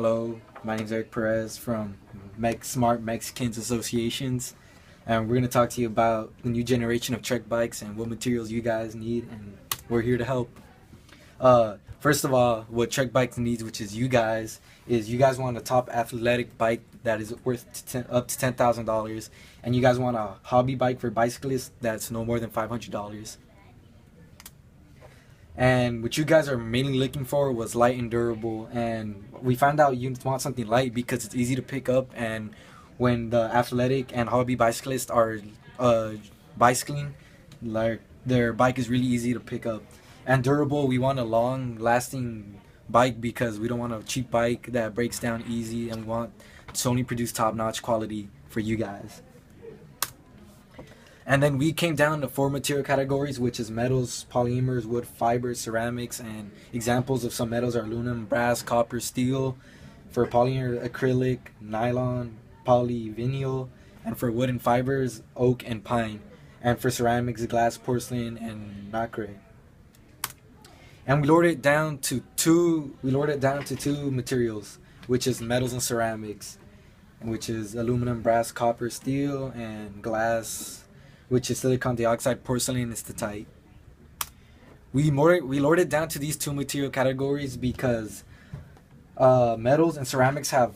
Hello, my name is Eric Perez from Smart Mexicans Associations, and we're going to talk to you about the new generation of Trek bikes and what materials you guys need, and we're here to help. First of all, what Trek Bikes needs, which is you guys want a top athletic bike that is worth up to $10,000, and you guys want a hobby bike for bicyclists that's no more than $500. And what you guys are mainly looking for was light and durable, and we found out you want something light because it's easy to pick up, and when the athletic and hobby bicyclists are bicycling, like their bike is really easy to pick up. And durable, we want a long lasting bike because we don't want a cheap bike that breaks down easy, and we want to only produce top notch quality for you guys. And then we came down to 4 material categories, which is metals, polymers, wood, fibers, ceramics, and examples of some metals are aluminum, brass, copper, steel. For polymer, acrylic, nylon, polyvinyl, and for wood and fibers, oak and pine. And for ceramics, glass, porcelain, and nacre. And we lowered it down to two materials, which is metals and ceramics, which is aluminum, brass, copper, steel, and glass, which is silicon dioxide, porcelain, and astatite. We lowered it down to these 2 material categories because metals and ceramics have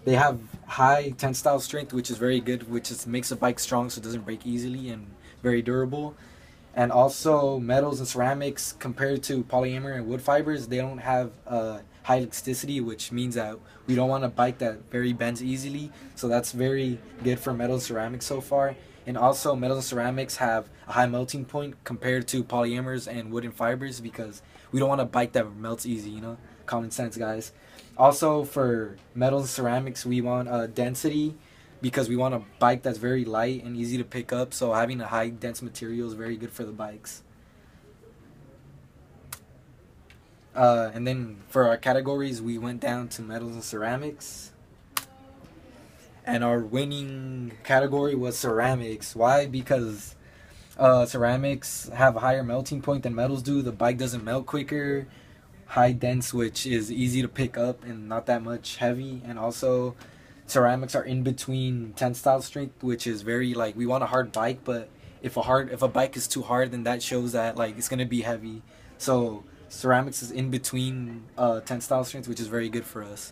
they have high tensile strength, which is very good, which is makes the bike strong so it doesn't break easily, and very durable. And also metals and ceramics compared to polymer and wood fibers, they don't have high elasticity, which means that we don't want a bike that very bends easily. So that's very good for metal and ceramics so far. And also metals and ceramics have a high melting point compared to polymers and wooden fibers because we don't want a bike that melts easy, common sense, guys. Also for metals and ceramics, we want density because we want a bike that's very light and easy to pick up, so having a high dense material is very good for the bikes. And then for our categories, we went down to metals and ceramics. And our winning category was ceramics. Why? Because ceramics have a higher melting point than metals do. The bike doesn't melt quicker. High dense, which is easy to pick up and not that much heavy. And also, ceramics are in between tensile strength, which is very we want a hard bike, but if a bike is too hard, then that shows that it's gonna be heavy. So ceramics is in between tensile strength, which is very good for us.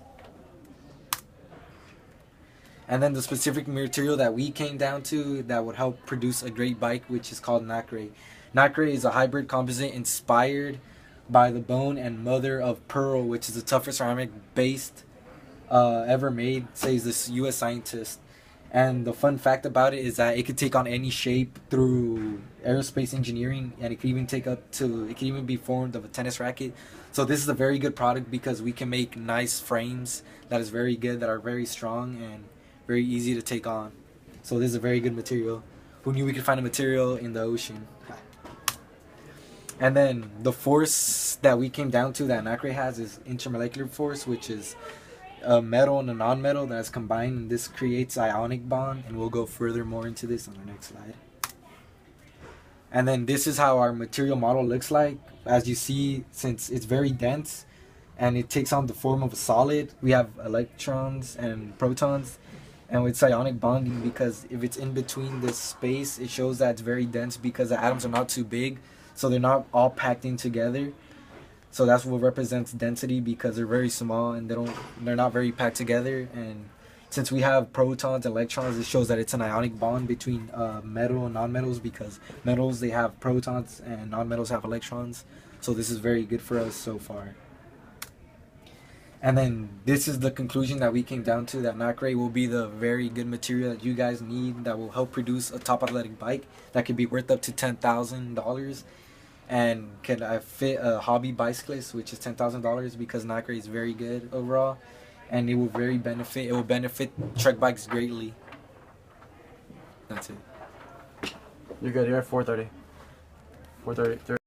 And then the specific material that we came down to that would help produce a great bike, which is called nacre. Nacre is a hybrid composite inspired by the bone and mother of pearl, which is the toughest ceramic based ever made, says this U.S. scientist. And the fun fact about it is that it could take on any shape through aerospace engineering, and it could even be formed of a tennis racket. So this is a very good product because we can make nice frames that is very good, that are very strong and very easy to take on. So this is a very good material. Who knew we could find a material in the ocean? And then the force that we came down to that nacre has is intermolecular force, which is a metal and a non-metal that's combined, and this creates ionic bond, and we'll go further more into this on our next slide. And then this is how our material model looks like. As you see, since it's very dense and it takes on the form of a solid, we have electrons and protons, and it's ionic bonding because if it's in between this space, it shows that it's very dense because the atoms are not too big, so they're not all packed in together. So that's what represents density because they're very small and they're not very packed together. And since we have protons and electrons, it shows that it's an ionic bond between metal and non-metals because metals, they have protons and non-metals have electrons. So this is very good for us so far. And then this is the conclusion that we came down to, that nacre will be the very good material that you guys need that will help produce a top athletic bike that could be worth up to $10,000 and can fit a hobby bicyclist, which is $10,000 because nacre is very good overall, and it will benefit Trek bikes greatly. That's it. You're good. You're at 4:30. 4:30.